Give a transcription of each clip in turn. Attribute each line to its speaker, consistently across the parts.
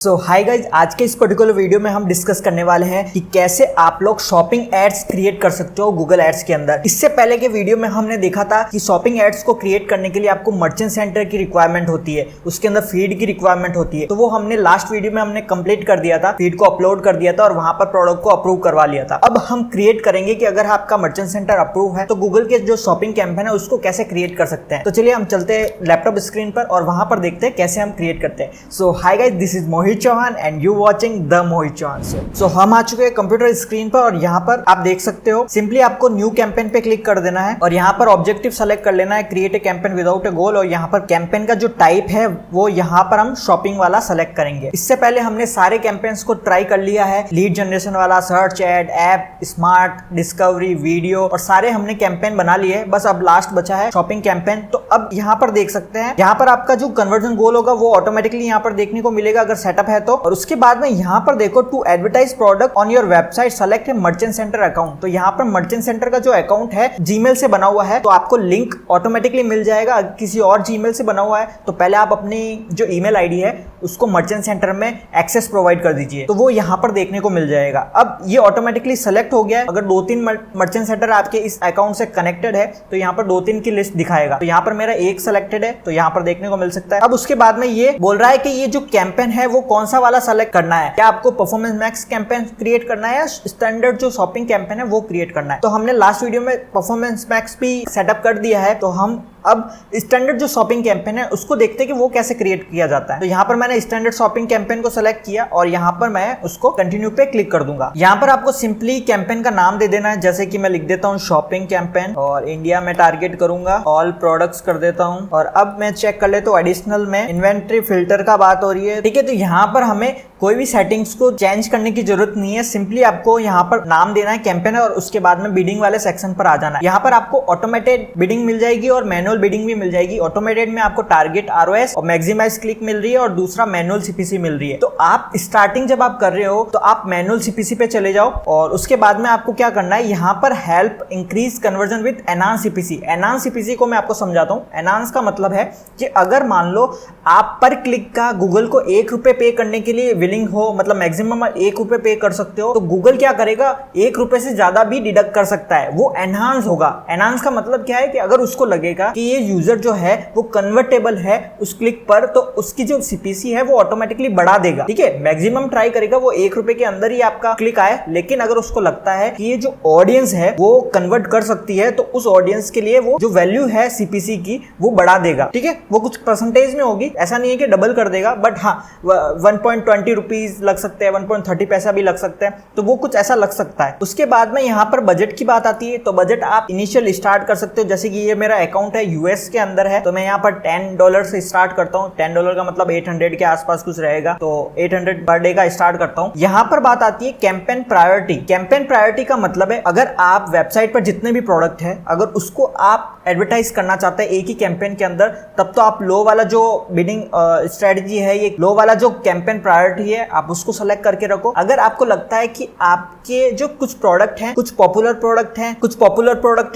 Speaker 1: सो hi guys, आज के इस पर्टिकुलर वीडियो में हम डिस्कस करने वाले हैं कि कैसे आप लोग शॉपिंग एड्स क्रिएट कर सकते हो गूगल एड्स के अंदर। इससे पहले के वीडियो में हमने देखा था कि शॉपिंग एड्स को क्रिएट करने के लिए आपको मर्चेंट सेंटर की रिक्वायरमेंट होती है, उसके अंदर फीड की रिक्वायरमेंट होती है। तो वो हमने लास्ट वीडियो में हमने कंप्लीट कर दिया था, फीड को अपलोड कर दिया था और वहां पर प्रोडक्ट को अप्रूव करवा लिया था। अब हम क्रिएट करेंगे कि अगर आपका मर्चेंट सेंटर अप्रूव है तो गूगल के जो शॉपिंग कैंपेन है उसको कैसे क्रिएट कर सकते हैं। तो चलिए हम चलते हैं लैपटॉप स्क्रीन पर और वहां पर देखते हैं कैसे हम क्रिएट करते हैं। So hi guys, this is Mohit Chauhan and watching the Mohit Chauhan show. So हम आ चुके हैं कंप्यूटर स्क्रीन पर और यहाँ पर आप देख सकते हो सिंपली आपको न्यू कैंपेन पे क्लिक कर देना है और यहाँ पर ऑब्जेक्टिव सेलेक्ट कर लेना है, create a campaign without a goal. और यहाँ पर कैंपेन का जो टाइप है वो यहाँ पर हम शॉपिंग वाला सेलेक्ट करेंगे। इससे पहले हमने सारे कैंपेन्स को ट्राई कर लिया है, लीड जनरेशन वाला, search add, app, smart, discovery, video और सारे हमने कैंपेन बना लिए। बस अब लास्ट बचा है शॉपिंग कैंपेन। तो अब यहाँ पर देख सकते हैं, यहाँ पर आपका जो कन्वर्जन गोल होगा वो ऑटोमेटिकली यहाँ पर देखने को मिलेगा अगर सेटअप है तो। और उसके बाद में यहाँ पर देखो, to advertise product on your website select a Merchant Center account. तो यहाँ पर मर्चेंट सेंटर का जो अकाउंट है जीमेल से बना हुआ है तो आपको लिंक ऑटोमेटिकली मिल जाएगा। किसी और जीमेल से बना हुआ है तो पहले आप अपनी जो ईमेल आईडी है उसको मर्चेंट सेंटर में एक्सेस प्रोवाइड कर दीजिए, तो वो यहाँ पर देखने को मिल जाएगा। अब ये ऑटोमेटिकली सेलेक्ट हो गया है। अगर 2-3 मर्चेंट सेंटर आपके इस अकाउंट से कनेक्टेड है तो यहाँ पर 2-3 की लिस्ट दिखाएगा। तो यहाँ पर मेरा एक सेलेक्टेड है तो यहाँ पर देखने को मिल सकता है। अब उसके बाद में ये बोल रहा है कि ये जो कैंपेन है वो कौन सा वाला सेलेक्ट करना है, क्या आपको परफॉर्मेंस मैक्स कैंपेन क्रिएट करना है या स्टैंडर्ड जो शॉपिंग कैंपेन है वो क्रिएट करना है। तो हमने लास्ट वीडियो में परफॉर्मेंस मैक्स भी सेटअप कर दिया है, तो हम अब स्टैंडर्ड जो शॉपिंग कैंपेन है उसको देखते हैं कि वो कैसे क्रिएट किया जाता है। तो यहाँ पर मैंने स्टैंडर्ड शॉपिंग कैंपेन को सेलेक्ट किया और यहाँ पर मैं उसको कंटिन्यू पे क्लिक कर दूंगा। यहाँ पर आपको सिंपली कैंपेन का नाम दे देना है, जैसे कि मैं लिख देता हूँ शॉपिंग कैंपेन और इंडिया में टारगेट करूंगा, ऑल प्रोडक्ट्स कर देता हूँ। और अब मैं चेक कर लेता हूँ एडिशनल में इन्वेंट्री फिल्टर का बात हो रही है, ठीक है। तो यहाँ पर हमें कोई भी सेटिंग्स को चेंज करने की जरूरत नहीं है, सिंपली आपको यहाँ पर नाम देना है कैंपेन और उसके बाद में बिडिंग वाले सेक्शन पर आ जाना है। यहाँ पर आपको ऑटोमेटेड बिडिंग मिल जाएगी और मैनुअल बिडिंग भी मिल जाएगी। ऑटोमेटेड में आपको टारगेट आरओएस और मैक्सिमाइज क्लिक मिल रही है और दूसरा मैनुअल सीपीसी मिल रही है। तो आप स्टार्टिंग जब आप कर रहे हो तो आप मैनुअल सीपीसी पे चले जाओ और उसके बाद में आपको क्या करना है, यहाँ पर help increase conversion with enhance CPC. Enhance CPC को मैं आपको समझाता हूँ। एनहांस का मतलब है कि अगर मान लो आप पर क्लिक का गूगल को ₹1 पे करने के लिए विलिंग हो, मतलब मैक्सिमम ₹1 पे कर सकते हो, तो गूगल क्या करेगा, ₹1 से ज्यादा भी डिडक्ट कर सकता है, वो एनहांस होगा। एनहांस का मतलब क्या है कि अगर उसको लगेगा कि ये यूजर जो है वो कन्वर्टेबल है उस क्लिक पर, तो उसकी जो सीपीसी है वो ऑटोमेटिकली बढ़ा देगा, ठीक है। मैक्सिमम ट्राई करेगा वो ₹1 के अंदर ही आपका क्लिक आए, लेकिन अगर उसको लगता है कि ये जो ऑडियंस है वो कन्वर्ट कर सकती है तो उस ऑडियंस के लिए वो जो वैल्यू है सीपीसी की वो बढ़ा देगा, ठीक है। वो कुछ परसेंटेज में होगी, ऐसा नहीं है कि डबल कर देगा, बट हाँ 1.20 रुपीज लग सकते हैं, 1.30 पैसा भी लग सकते हैं, तो वो कुछ ऐसा लग सकता है। उसके बाद में यहाँ पर बजट की बात आती है, तो बजट आप इनिशियल स्टार्ट कर सकते हो। जैसे कि ये मेरा अकाउंट है यूएस के अंदर है तो मैं यहाँ पर $10 से स्टार्ट करता हूँ। $10 का मतलब 800 के आसपास कुछ रहेगा, तो 800 पर डे का स्टार्ट करता हूँ। यहाँ पर बात आती है कैंपेन प्रायोरिटी। कैंपेन प्रायोरिटी का मतलब है अगर आप वेबसाइट पर जितने भी प्रोडक्ट है अगर उसको आप एडवर्टाइज करना चाहते हैं एक ही कैंपेन के अंदर, तब तो आप लो वाला जो बिडिंग स्ट्रेटजी है, ये लो वाला जो कैंपेन प्रायोरिटी है आप उसको सेलेक्ट करके रखो। अगर आपको लगता है कि आपके जो कुछ प्रोडक्ट हैं, कुछ पॉपुलर प्रोडक्ट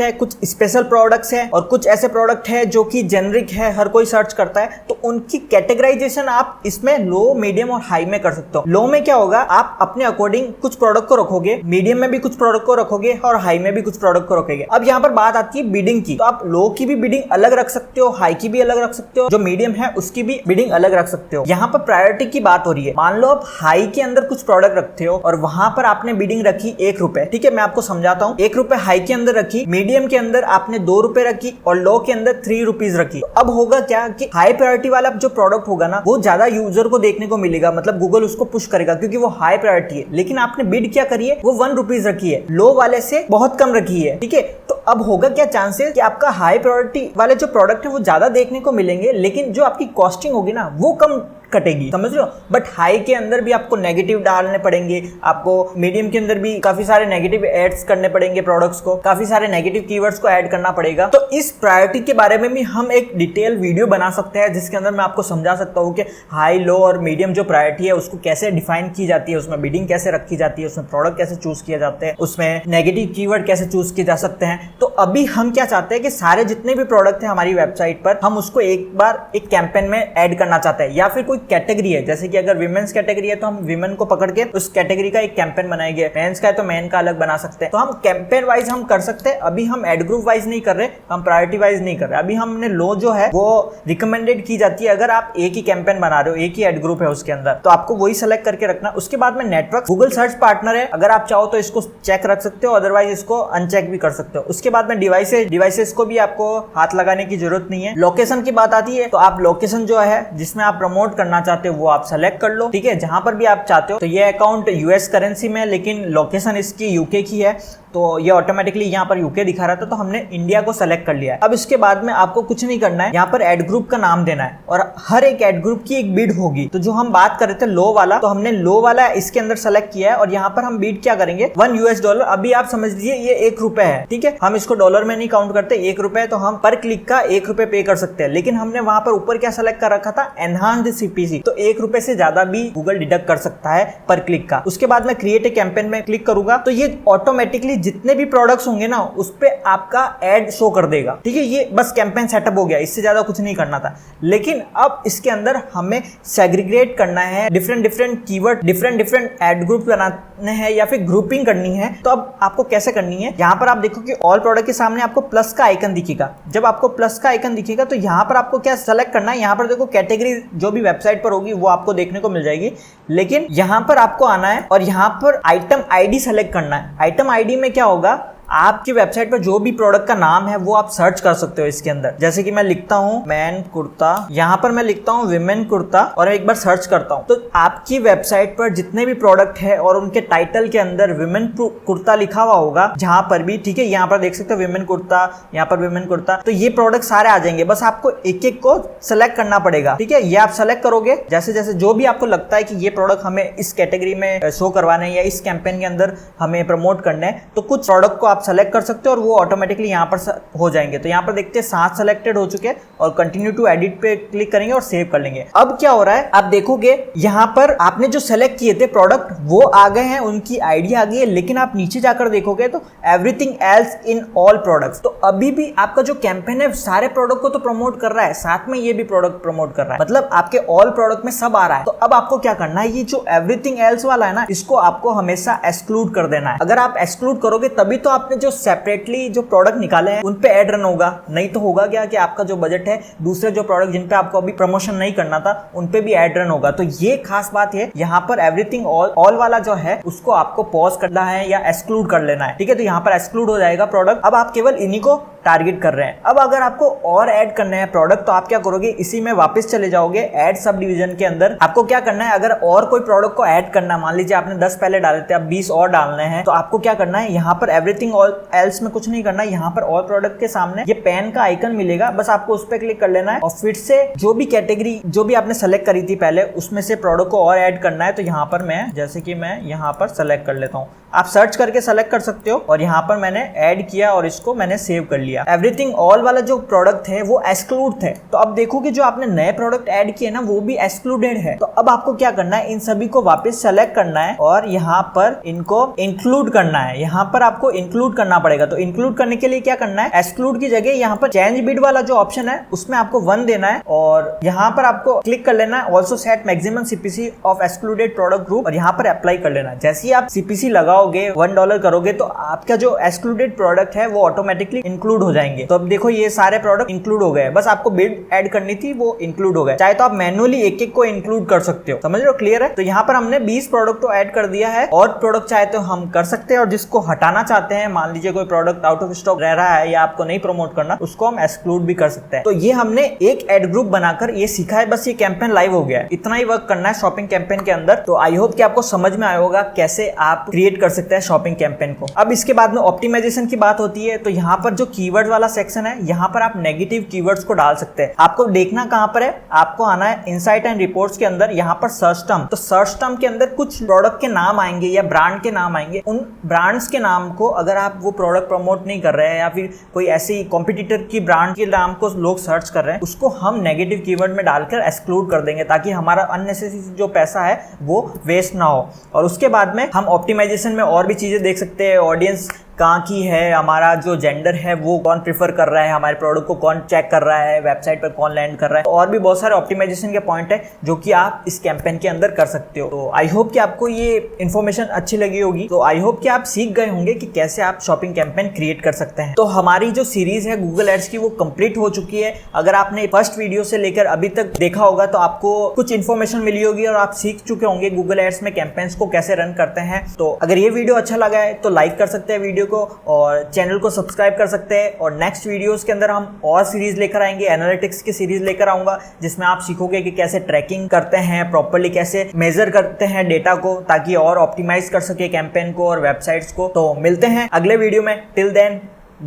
Speaker 1: हैं, कुछ स्पेशल प्रोडक्ट्स हैं और कुछ ऐसे प्रोडक्ट है जो कि जेनरिक है, हर कोई सर्च करता है, तो उनकी कैटेगराइजेशन आप इसमें लो, मीडियम और हाई में कर सकते हो। लो में क्या होगा, आप अपने अकॉर्डिंग कुछ प्रोडक्ट को रखोगे, मीडियम में भी कुछ प्रोडक्ट को रखोगे और हाई में भी कुछ प्रोडक्ट को रखोगे। अब यहाँ पर बात आती है बिडिंग की, तो आप लो की भी बिडिंग अलग रख सकते हो, हाई की भी अलग रख सकते हो, जो मीडियम है उसकी भी बिडिंग अलग रख सकते हो। यहाँ पर प्रायोरिटी की बात हो रही है, मान लो आप हाई के अंदर कुछ प्रोडक्ट रखते हो और वहां पर आपने बिडिंग रखी ₹1, ठीक है। मैं आपको समझाता हूँ। ₹1 हाई के अंदर रखी, मीडियम के अंदर आपने ₹2 रखी और लो के अंदर ₹3 रखी। तो अब होगा क्या कि हाई प्रायोरिटी वाला जो प्रोडक्ट होगा ना वो ज्यादा यूजर को देखने को मिलेगा, मतलब गूगल उसको पुश करेगा क्योंकि वो हाई प्रायोरिटी है। लेकिन आपने बिड क्या करी है, वो ₹1 रखी है, लो वाले से बहुत कम रखी है, ठीक है। तो अब होगा क्या चांसेस कि आपका हाई प्रायोरिटी वाले जो प्रोडक्ट है वो ज्यादा देखने को मिलेंगे, लेकिन जो आपकी कॉस्टिंग होगी ना वो कम कटेगी, समझ लो। बट हाई के अंदर भी आपको नेगेटिव डालने पड़ेंगे, आपको मीडियम के अंदर भी काफी सारे नेगेटिव एड्स करने पड़ेंगे, प्रोडक्ट्स को काफी सारे नेगेटिव कीवर्ड्स को ऐड करना पड़ेगा। तो इस प्रायोरिटी के बारे में भी हम एक डिटेल वीडियो बना सकते हैं जिसके अंदर मैं आपको समझा सकता हूँ कि हाई, लो और मीडियम जो प्रायोरिटी है उसको कैसे डिफाइन की जाती है, उसमें बिडिंग कैसे रखी जाती है, उसमें प्रोडक्ट कैसे चूज किए जाते हैं, उसमें नेगेटिव कीवर्ड कैसे चूज किए जा सकते हैं। तो अभी हम क्या चाहते हैं कि सारे जितने भी प्रोडक्ट हैं हमारी वेबसाइट पर हम उसको एक बार एक कैंपेन में ऐड करना चाहते हैं, या फिर कोई कैटेगरी है, जैसे कि अगर विमेन्स कैटेगरी है तो हम विमेन को पकड़ के उस कैटेगरी का एक कैंपेन बनाएंगे, मेंस का है तो मेन का अलग बना सकते हैं। तो हम कैंपेन वाइज हम कर सकते हैं। अभी हम एड ग्रुप वाइज नहीं कर रहे, हम प्रायोरिटी वाइज नहीं कर रहे। अभी हमने लो जो है वो रिकमेंडेड की जाती है अगर आप एक ही कैंपेन बना रहे हो, एक ही एड ग्रुप है उसके अंदर, तो आपको वही सेलेक्ट करके रखना। उसके बाद में नेटवर्क गूगल सर्च पार्टनर है, अगर आप चाहो तो इसको चेक रख सकते हो, अदरवाइज इसको अनचेक भी कर सकते हो। उसके बाद में डिवाइसेस को भी आपको हाथ लगाने की जरूरत नहीं है। लोकेशन की बात आती है तो आप लोकेशन जो है जिसमें आप प्रमोट करना चाहते हो वो आप सेलेक्ट कर लो, ठीक है, जहां पर भी आप चाहते हो। तो ये अकाउंट यूएस करेंसी में, लेकिन लोकेशन इसकी यूके की है, तो ये ऑटोमेटिकली यहाँ पर यूके दिखा रहा था, तो हमने इंडिया को सेलेक्ट कर लिया है। अब इसके बाद में आपको कुछ नहीं करना है, यहाँ पर एड ग्रुप का नाम देना है और हर एक एड ग्रुप की एक बिड होगी। तो जो हम बात कर रहे थे लो वाला, तो हमने लो वाला इसके अंदर सेलेक्ट किया है और यहाँ पर हम बिड क्या करेंगे, $1। अभी आप समझ लीजिए ये ₹1 है, ठीक है, हम इसको डॉलर में नहीं काउंट करते, ₹1 तो हम पर क्लिक का ₹1 पे कर सकते हैं। लेकिन हमने वहां पर ऊपर क्या सेलेक्ट कर रखा था, एनहांस्ड सीपीसी, तो ₹1 से ज्यादा भी गूगल डिडक्ट कर सकता है पर क्लिक का। उसके बाद मैं क्रिएट ए कैंपेन में क्लिक करूंगा तो ये ऑटोमेटिकली जितने भी प्रोडक्ट्स होंगे ना उस पे आपका एड शो कर देगा, ठीक है। ये बस कैंपेन सेटअप हो गया, इससे ज्यादा कुछ नहीं करना था। लेकिन अब इसके अंदर हमें सेग्रीगेट करना है, different keyword, different ad group बनाने हैं या फिर ग्रुपिंग करनी है। तो अब आपको कैसे करनी है, यहाँ पर आप देखो कि ऑल प्रोडक्ट के सामने आपको प्लस का आइकन दिखेगा। जब आपको प्लस का आइकन दिखेगा तो यहाँ पर आपको क्या सेलेक्ट करना है, यहाँ पर देखो कैटेगरी जो भी वेबसाइट पर होगी वो आपको देखने को मिल जाएगी। लेकिन यहाँ पर आपको आना है और यहाँ पर आइटम आईडी सेलेक्ट करना है। आइटम आईडी में क्या होगा, आपकी वेबसाइट पर जो भी प्रोडक्ट का नाम है वो आप सर्च कर सकते हो इसके अंदर। जैसे कि मैं लिखता हूं मैन कुर्ता, यहाँ पर मैं लिखता हूं विमेन कुर्ता और एक बार सर्च करता हूं, तो आपकी वेबसाइट पर जितने भी प्रोडक्ट है और उनके टाइटल के अंदर विमेन कुर्ता लिखा हुआ होगा जहां पर भी, ठीक है, यहाँ पर देख सकते हो विमेन कुर्ता, यहाँ पर विमेन कुर्ता, तो ये प्रोडक्ट सारे आ जाएंगे। बस आपको एक एक को सेलेक्ट करना पड़ेगा, ठीक है। ये आप सेलेक्ट करोगे, जैसे जैसे जो भी आपको लगता है कि ये प्रोडक्ट हमें इस कैटेगरी में शो करवाने या इस कैंपेन के अंदर हमें प्रमोट करना है, तो कुछ प्रोडक्ट को आप सेलेक्ट कर सकते हो और वो ऑटोमेटिकली यहाँ पर हो जाएंगे। तो यहाँ पर देखते हैं 7 सेलेक्टेड हो चुके हैं और कंटिन्यू टू एडिट पे क्लिक करेंगे और सेव कर लेंगे। अब क्या हो रहा है, आप देखोगे यहाँ पर आपने जो सेलेक्ट किए थे प्रोडक्ट वो आ गए हैं, उनकी आईडी आ गई है। लेकिन आप नीचे जाकर देखोगे तो everything else in all products, तो अभी भी आपका जो कैंपेन है सारे प्रोडक्ट को तो प्रमोट कर रहा है, साथ में ये भी प्रोडक्ट प्रमोट कर रहा है, मतलब आपके ऑल प्रोडक्ट में सब आ रहा है। तो अब आपको क्या करना है, ये जो एवरीथिंग एल्स वाला है ना, इसको आपको हमेशा एक्सक्लूड कर देना है। अगर आप एक्सक्लूड करोगे तभी तो आपने जो सेपरेटली जो प्रोडक्ट निकाले हैं उन पे ऐड रन होगा, नहीं तो होगा क्या कि आपका जो बजट है दूसरे जो प्रोडक्ट जिन पे आपको अभी प्रमोशन नहीं करना था उन पे भी ऐड रन होगा। तो ये खास बात है, यहाँ पर एवरीथिंग ऑल वाला जो है उसको आपको पॉज करना है या एक्सक्लूड कर लेना है, ठीक है। तो यहाँ पर एक्सक्लूड हो जाएगा प्रोडक्ट। अब आप केवल इन्हीं को टारगेट कर रहे हैं। अब अगर आपको और ऐड करने हैं प्रोडक्ट तो आप क्या करोगे, इसी में वापस चले जाओगे ऐड सब डिवीजन के अंदर। आपको क्या करना है, अगर और कोई प्रोडक्ट को ऐड करना, मान लीजिए आपने 10 पहले डाले थे, अब 20 और डालने हैं, तो आपको क्या करना है, यहाँ पर एवरीथिंग ऑल एल्स में कुछ नहीं करना है, यहाँ पर ऑल प्रोडक्ट के सामने ये पेन का आइकन मिलेगा, बस आपको उस पर क्लिक कर लेना है और फिर से जो भी कैटेगरी जो भी आपने सेलेक्ट करी थी पहले उसमें से प्रोडक्ट को और ऐड करना है। तो यहाँ पर मैं जैसे कि मैं यहाँ पर सेलेक्ट कर लेता हूँ, आप सर्च करके सेलेक्ट कर सकते हो और यहाँ पर मैंने ऐड किया और इसको मैंने सेव कर लिया। एवरीथिंग ऑल वाला जो प्रोडक्ट है वो एक्सक्लूड थे, तो अब देखो कि जो आपने नए प्रोडक्ट ऐड किए ना वो भी एक्सक्लूडेड है। तो अब आपको क्या करना है, इन सभी को वापस सेलेक्ट करना है और यहाँ पर इनको इंक्लूड करना है। यहाँ पर आपको इंक्लूड करना पड़ेगा। तो इंक्लूड करने के लिए क्या करना है, एक्सक्लूड की जगह यहाँ पर चेंज बिड वाला जो ऑप्शन है उसमें आपको 1 देना है और यहाँ पर आपको क्लिक कर लेना है also set maximum CPC of excluded product group और यहाँ पर अप्लाई कर लेना है। जैसे ही आप सीपीसी लगाओगे $1 करोगे तो आपका जो एक्सक्लूडेड प्रोडक्ट है वो ऑटोमेटिकली इंक्लूड हो जाएंगे। तो अब देखो ये सारे प्रोडक्ट इंक्लूड हो गए, बस आपको बिड ऐड करनी थी वो इंक्लूड हो गए। चाहे तो आप मैन्युअली एक एक को इंक्लूड कर सकते हो, समझ रहे हो, क्लियर है। तो यहाँ पर हमने 20 प्रोडक्ट को ऐड कर दिया है और प्रोडक्ट चाहे तो हम कर सकते हैं और जिसको हटाना चाहते हैं, मान लीजिए कोई प्रोडक्ट आउट ऑफ स्टॉक रह रहा है या आपको नहीं प्रमोट करना, उसको हम एक्सक्लूड भी कर सकते हैं। तो ये हमने एक एड ग्रुप बनाकर ये सीखा है, बस ये कैंपेन लाइव हो गया है। इतना ही वर्क करना है शॉपिंग कैंपेन के अंदर। तो आई होप कि आपको समझ में आया होगा कैसे आप क्रिएट कर सकते हैं शॉपिंग कैंपेन को। अब इसके बाद में ऑप्टिमाइजेशन की बात होती है, तो यहाँ पर जो कीवर्ड वाला सेक्शन है यहाँ पर आप नेगेटिव कीवर्ड्स को डाल सकते हैं। आपको देखना कहां पर है, आपको आना है इनसाइट एंड रिपोर्ट्स के अंदर, यहाँ पर सर्च टर्म। तो सर्च टर्म के अंदर कुछ प्रोडक्ट के नाम आएंगे या ब्रांड के नाम आएंगे। उन ब्रांड्स के नाम को अगर आप वो प्रोडक्ट प्रमोट नहीं कर रहे हैं या फिर कोई ऐसी कॉम्पिटिटर की ब्रांड के नाम को लोग सर्च कर रहे हैं, उसको हम नेगेटिव कीवर्ड में डालकर एक्सक्लूड कर देंगे ताकि हमारा अननेसेसरी जो पैसा है वो वेस्ट ना हो। और उसके बाद में हम ऑप्टिमाइजेशन में और भी चीजें देख सकते हैं, ऑडियंस कहाँ की है, हमारा जो जेंडर है वो कौन प्रीफर कर रहा है, हमारे प्रोडक्ट को कौन चेक कर रहा है, वेबसाइट पर कौन लैंड कर रहा है, और भी बहुत सारे ऑप्टिमाइजेशन के पॉइंट है जो कि आप इस कैंपेन के अंदर कर सकते हो। तो आई होप कि आपको ये इन्फॉर्मेशन अच्छी लगी होगी। तो आई होप कि आप सीख गए होंगे कि कैसे आप शॉपिंग कैंपेन क्रिएट कर सकते हैं। तो हमारी जो सीरीज है गूगल एड्स की वो कंप्लीट हो चुकी है। अगर आपने फर्स्ट वीडियो से लेकर अभी तक देखा होगा तो आपको कुछ इन्फॉर्मेशन मिली होगी और आप सीख चुके होंगे गूगल एड्स में कैंपेन्स को कैसे रन करते हैं। तो अगर ये वीडियो अच्छा लगा है तो लाइक कर सकते हैं वीडियो को और चैनल को सब्सक्राइब कर सकते हैं। और नेक्स्ट वीडियोस के अंदर हम और सीरीज लेकर आएंगे, एनालिटिक्स की सीरीज लेकर आऊंगा जिसमें आप सीखोगे कि कैसे ट्रैकिंग करते हैं, प्रॉपर्ली कैसे मेजर करते हैं डेटा को, ताकि और ऑप्टिमाइज कर सके कैंपेन को और वेबसाइट्स को। तो मिलते हैं अगले वीडियो में। Till then,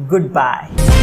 Speaker 1: good bye.